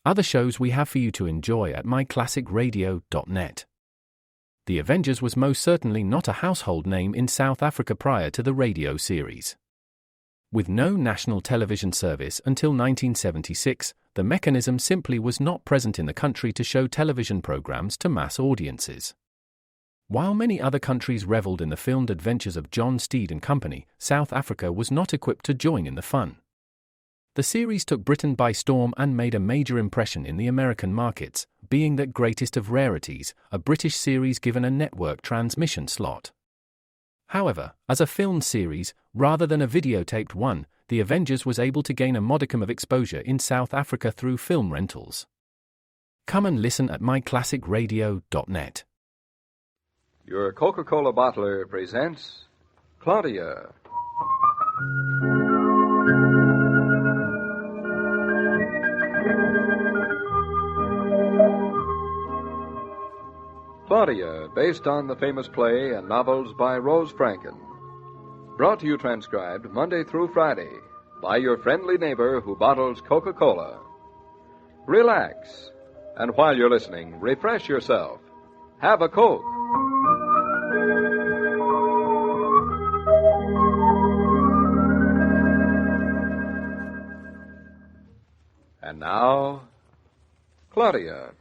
other shows we have for you to enjoy at myclassicradio.net. The Avengers was most certainly not a household name in South Africa prior to the radio series. With no national television service until 1976, the mechanism simply was not present in the country to show television programs to mass audiences. While many other countries reveled in the filmed adventures of John Steed and company, South Africa was not equipped to join in the fun. The series took Britain by storm and made a major impression in the American markets, being that greatest of rarities, a British series given a network transmission slot. However, as a filmed series, rather than a videotaped one, The Avengers was able to gain a modicum of exposure in South Africa through film rentals. Come and listen at myclassicradio.net. Your Coca-Cola bottler presents Claudia. Claudia, based on the famous play and novels by Rose Franken. Brought to you transcribed Monday through Friday by your friendly neighbor who bottles Coca-Cola. Relax, and while you're listening, refresh yourself. Have a Coke. And now, Claudia.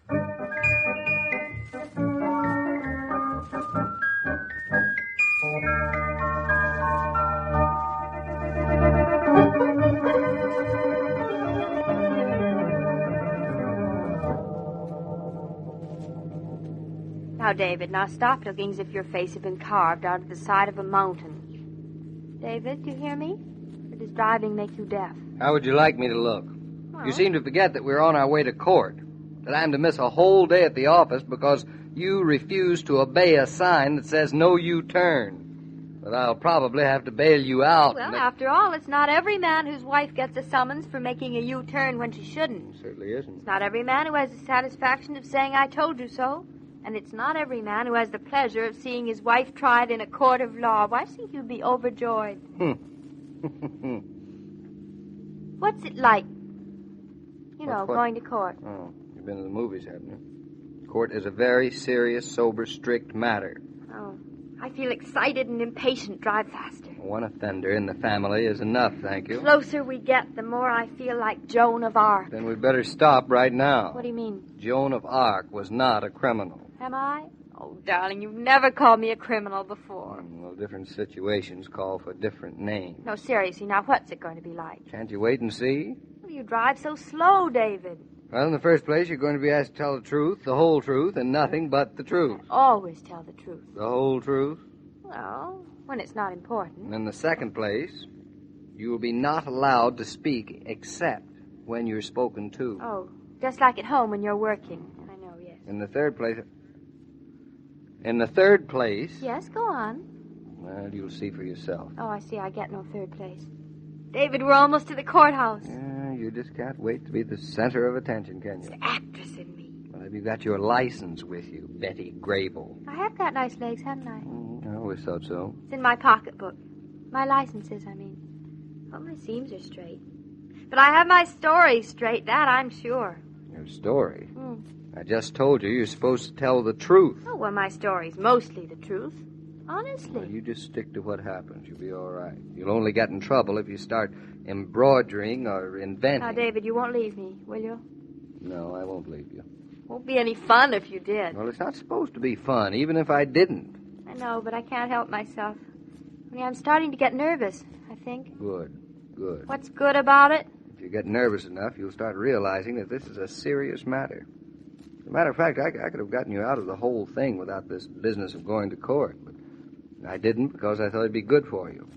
Now, David, now stop looking as if your face had been carved out of the side of a mountain. David, do you hear me? Or does driving make you deaf? How would you like me to look? Well, You seem to forget that we're on our way to court, that I'm to miss a whole day at the office because you refuse to obey a sign that says no U-turn. But I'll probably have to bail you out. Well, after all, it's not every man whose wife gets a summons for making a U-turn when she shouldn't. Certainly isn't. It's not every man who has the satisfaction of saying, I told you so. And it's not every man who has the pleasure of seeing his wife tried in a court of law. Well, I think you'd be overjoyed. What's it like, What? going to court? Oh, you've been to the movies, haven't you? Court is a very serious, sober, strict matter. Oh, I feel excited and impatient. Drive faster. One offender in the family is enough, thank you. The closer we get, the more I feel like Joan of Arc. Then we'd better stop right now. What do you mean? Joan of Arc was not a criminal. Am I? Oh, darling, you've never called me a criminal before. Well, different situations call for different names. No, seriously, now what's it going to be like? Can't you wait and see? Well, you drive so slow, David. Well, in the first place, you're going to be asked to tell the truth, the whole truth, and nothing but the truth. Always tell the truth. The whole truth. Well, when it's not important. And in the second place, you will be not allowed to speak except when you're spoken to. Oh, just like at home when you're working. I know, yes. In the third place... Yes, go on. Well, you'll see for yourself. Oh, I see. I get no third place. David, we're almost to the courthouse. Yeah, you just can't wait to be the center of attention, can you? It's the actress in me. Well, have you got your license with you, Betty Grable? I have got nice legs, haven't I? I always thought so. It's in my pocketbook. My licenses, I mean. Oh, my seams are straight. But I have my story straight, that I'm sure. Your story? I just told you you're supposed to tell the truth. Oh, well, my story's mostly the truth. Honestly. Well, you just stick to what happens. You'll be all right. You'll only get in trouble if you start embroidering or inventing. Now, David, you won't leave me, will you? No, I won't leave you. Won't be any fun if you did. Well, it's not supposed to be fun, even if I didn't. I know, but I can't help myself. Only I'm starting to get nervous, I think. Good. What's good about it? If you get nervous enough, you'll start realizing that this is a serious matter. As a matter of fact, I could have gotten you out of the whole thing without this business of going to court. But I didn't because I thought it'd be good for you.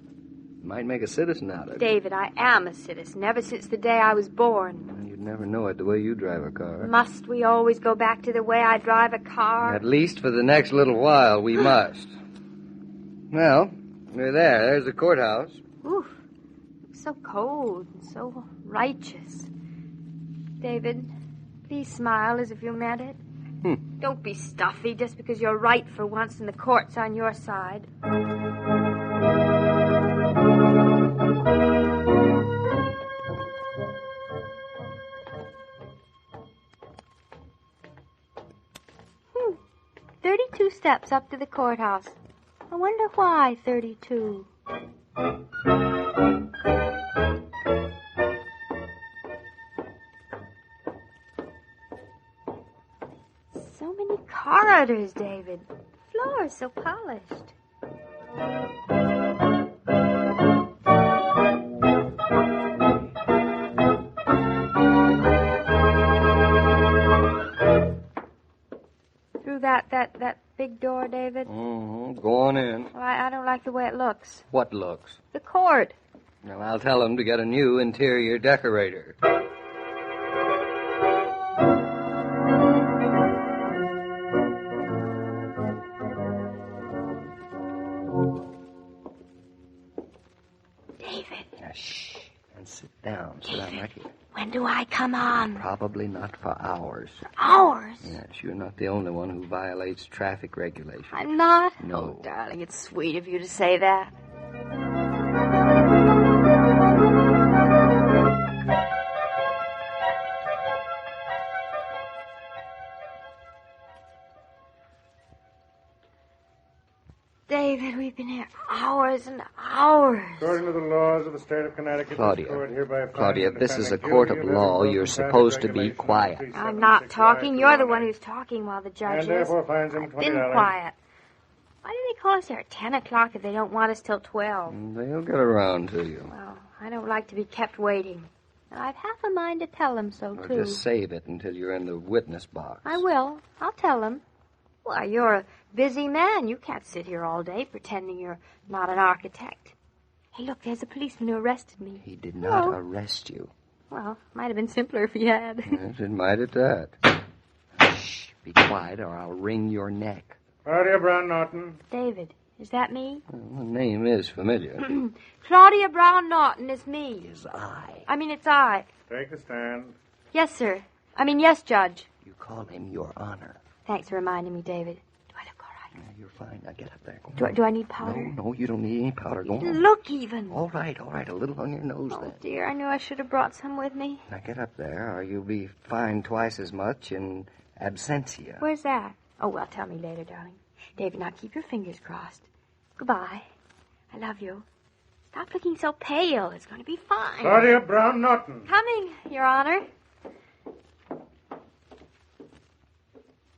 You might make a citizen out of you. David, I am a citizen ever since the day I was born. Well, you'd never know it the way you drive a car. Must we always go back to the way I drive a car? At least for the next little while, we must. Well, we're there. There's the courthouse. Oof. It's so cold and so righteous. David, please smile as if you meant it. Don't be stuffy just because you're right for once and the court's on your side. 32 steps up to the courthouse. I wonder why 32. So many corridors, David. The floor is so polished. Through that big door, David? Mm-hmm. Go on in. Well, I don't like the way it looks. What looks? The court. Well, I'll tell them to get a new interior decorator. David. Now, shh. And sit down. Sit down right here. When do I come on? Probably not for hours. Hours? Yes, you're not the only one who violates traffic regulations. I'm not? No. Oh, darling, it's sweet of you to say that. David, we've been here hours and hours. According to the laws of the state of Connecticut, Claudia, this court hereby Claudia, finds this the is a defendant court of guilty of law. every You're broken traffic supposed to be regulation quiet. of I'm not 3765 talking. You're the through one 19. who's talking while the judge And is. therefore finds him I've been $20. quiet. Why do they call us there at 10 o'clock if they don't want us till 12? They'll get around to you. Well, I don't like to be kept waiting. And I've half a mind to tell them so, Or too. just save it until you're in the witness box. I will. I'll tell them. Why, you're a busy man. You can't sit here all day pretending you're not an architect. Hey, look, there's a policeman who arrested me. He did not Hello. arrest you. Well, might have been simpler if he had. Yes, it might at that. Shh, be quiet or I'll wring your neck. Claudia Brown Norton. David, is that me? Well, the name is familiar. Claudia Brown Norton is me. Is I. It's I. Take a stand. Yes, sir. Yes, Judge. You call him Your Honor. Thanks for reminding me, David. Do I look all right? Yeah, you're fine. Now get up there. Go on. Do I need powder? No, you don't need any powder. Go on. Look even. All right. A little on your nose Oh, then. dear, I knew I should have brought some with me. Now get up there or you'll be fined twice as much in absentia. Where's that? Oh, well, tell me later, darling. David, now keep your fingers crossed. Goodbye. I love you. Stop looking so pale. It's going to be fine. Claudia Brown Norton. Coming, Your Honor.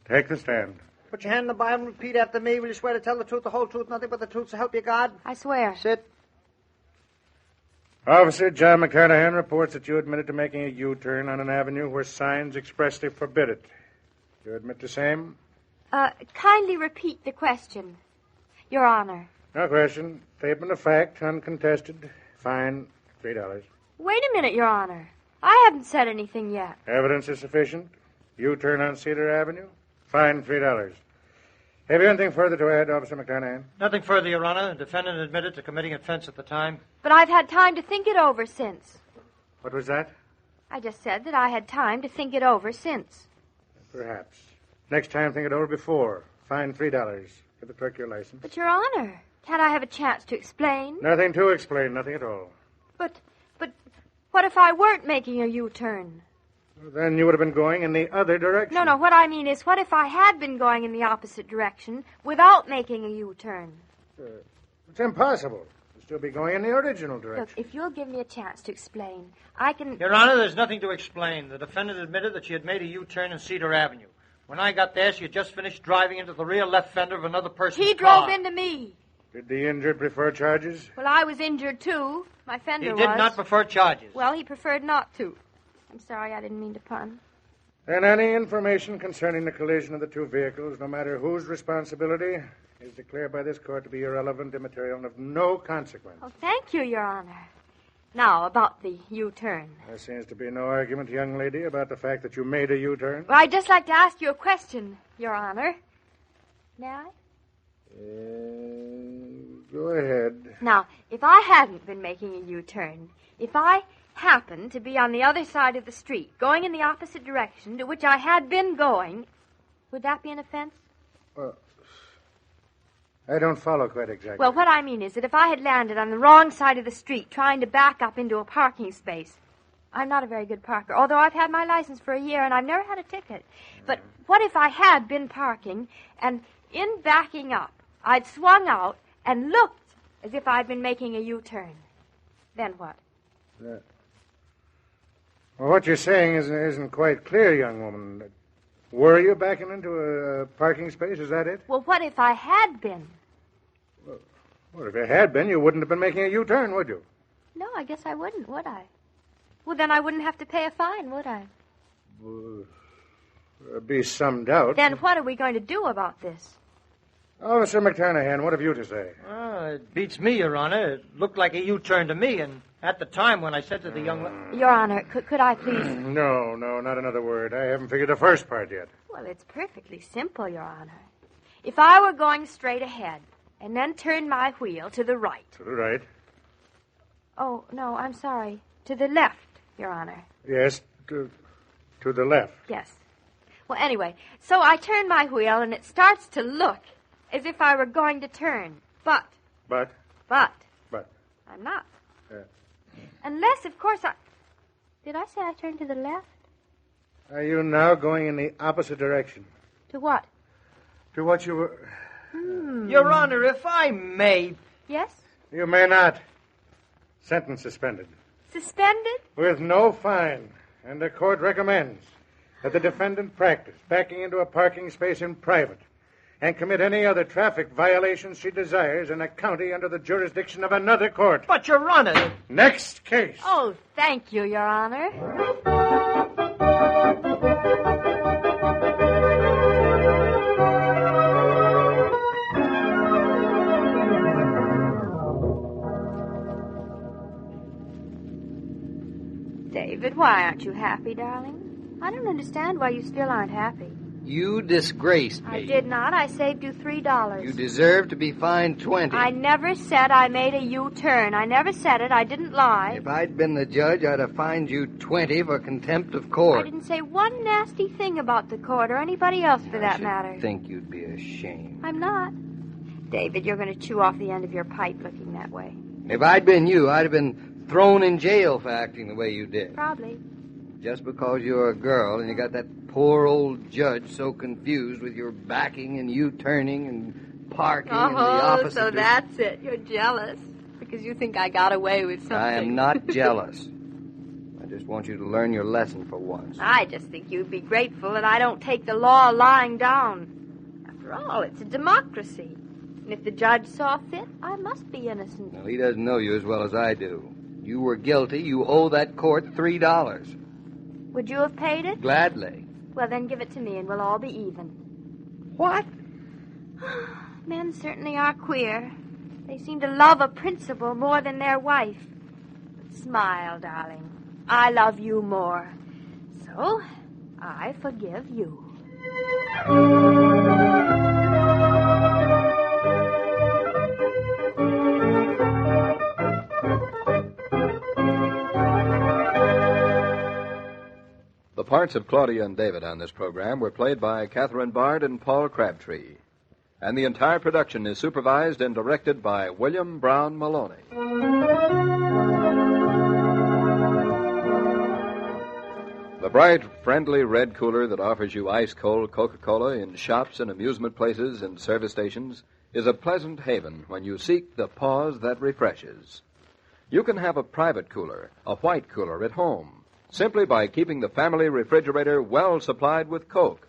Take the stand. Put your hand in the Bible and repeat after me. Will you swear to tell the truth, the whole truth, nothing but the truth, so help you God? I swear. Sit. Officer John McCarnahan reports that you admitted to making a U-turn on an avenue where signs expressly forbid it. You admit the same? Kindly repeat the question, Your Honor. No question. Statement of fact, uncontested. Fine, $3. Wait a minute, Your Honor. I haven't said anything yet. Evidence is sufficient. U-turn on Cedar Avenue. Fine, $3. Have you anything further to add, Officer McCarnahan? Nothing further, Your Honor. The defendant admitted to committing offense at the time. But I've had time to think it over since. What was that? I just said that I had time to think it over since. Perhaps. Next time, think it over before. Fine, $3. Give the clerk your license. But, Your Honor, can't I have a chance to explain? Nothing to explain, nothing at all. But what if I weren't making a U-turn? Then you would have been going in the other direction. No, what I mean is, what if I had been going in the opposite direction without making a U-turn? It's impossible. You'd still be going in the original direction. Look, if you'll give me a chance to explain, I can... Your Honor, there's nothing to explain. The defendant admitted that she had made a U-turn in Cedar Avenue. When I got there, she had just finished driving into the rear left fender of another person's He car. drove into me. Did the injured prefer charges? Well, I was injured, too. My fender was. He did not prefer charges. Well, he preferred not to. I'm sorry, I didn't mean to pun. Then any information concerning the collision of the two vehicles, no matter whose responsibility, is declared by this court to be irrelevant, immaterial, and of no consequence. Oh, thank you, Your Honor. Now, about the U-turn. There seems to be no argument, young lady, about the fact that you made a U-turn. Well, I'd just like to ask you a question, Your Honor. May I? Go ahead. Now, if I hadn't been making a U-turn, if I happened to be on the other side of the street, going in the opposite direction to which I had been going, would that be an offense? I don't follow quite exactly. Well, what I mean is that if I had landed on the wrong side of the street trying to back up into a parking space, I'm not a very good parker, although I've had my license for a year and I've never had a ticket. But what if I had been parking and In backing up, I'd swung out and looked as if I'd been making a U-turn. Then what? Well, what you're saying isn't quite clear, young woman. Were you backing into a parking space? Is that it? Well, what if I had been? Well, if you had been, you wouldn't have been making a U-turn, would you? No, I guess I wouldn't, would I? Well, then I wouldn't have to pay a fine, would I? There'd be some doubt. Then what are we going to do about this? Officer McTurnahan, what have you to say? It beats me, Your Honor. It looked like a U-turn to me, and at the time when I said to the young lady... Your Honor, could I please... No, not another word. I haven't figured the first part yet. Well, it's perfectly simple, Your Honor. If I were going straight ahead and then turned my wheel to the right... To the right? Oh, no, I'm sorry. To the left, Your Honor. Yes, to the left. Yes. Well, anyway, so I turn my wheel and it starts to look as if I were going to turn. But... But? I'm not. Unless, of course, Did I say I turned to the left? Are you now going in the opposite direction? To what? To what you were... Your Honor, if I may... Yes? You may not. Sentence suspended. Suspended? With no fine. And the court recommends that the defendant practice backing into a parking space in private and commit any other traffic violations she desires in a county under the jurisdiction of another court. But, Your Honor... Next case. Oh, thank you, Your Honor. David, why aren't you happy, darling? I don't understand why you still aren't happy. You disgraced me. I did not. I saved you $3. You deserve to be fined $20. I never said I made a U-turn. I never said it. I didn't lie. If I'd been the judge, I'd have fined you $20 for contempt of court. I didn't say one nasty thing about the court or anybody else for that matter. I think you'd be ashamed. I'm not. David, you're going to chew off the end of your pipe looking that way. If I'd been you, I'd have been thrown in jail for acting the way you did. Probably. Just because you're a girl and you got that poor old judge so confused with your backing and U-turning and parking in the opposite... so that's it. You're jealous because you think I got away with something. I am not jealous. I just want you to learn your lesson for once. I just think you'd be grateful that I don't take the law lying down. After all, it's a democracy. And if the judge saw fit, I must be innocent. Well, he doesn't know you as well as I do. You were guilty. You owe that court $3. Would you have paid it? Gladly. Well, then give it to me and we'll all be even. What? Men certainly are queer. They seem to love a principal more than their wife. But smile, darling. I love you more. So, I forgive you. The parts of Claudia and David on this program were played by Catherine Bard and Paul Crabtree. And the entire production is supervised and directed by William Brown Maloney. The bright, friendly red cooler that offers you ice-cold Coca-Cola in shops and amusement places and service stations is a pleasant haven when you seek the pause that refreshes. You can have a private cooler, a white cooler at home, simply by keeping the family refrigerator well supplied with Coke.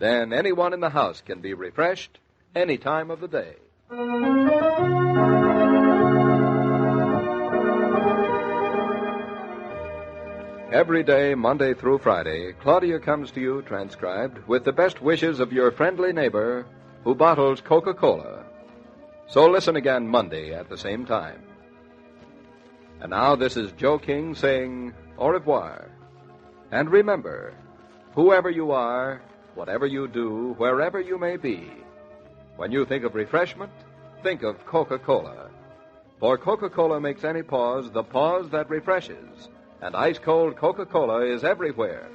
Then anyone in the house can be refreshed any time of the day. Every day, Monday through Friday, Claudia comes to you transcribed with the best wishes of your friendly neighbor who bottles Coca-Cola. So listen again Monday at the same time. And now this is Joe King saying au revoir. And remember, whoever you are, whatever you do, wherever you may be, when you think of refreshment, think of Coca-Cola. For Coca-Cola makes any pause the pause that refreshes, and ice-cold Coca-Cola is everywhere.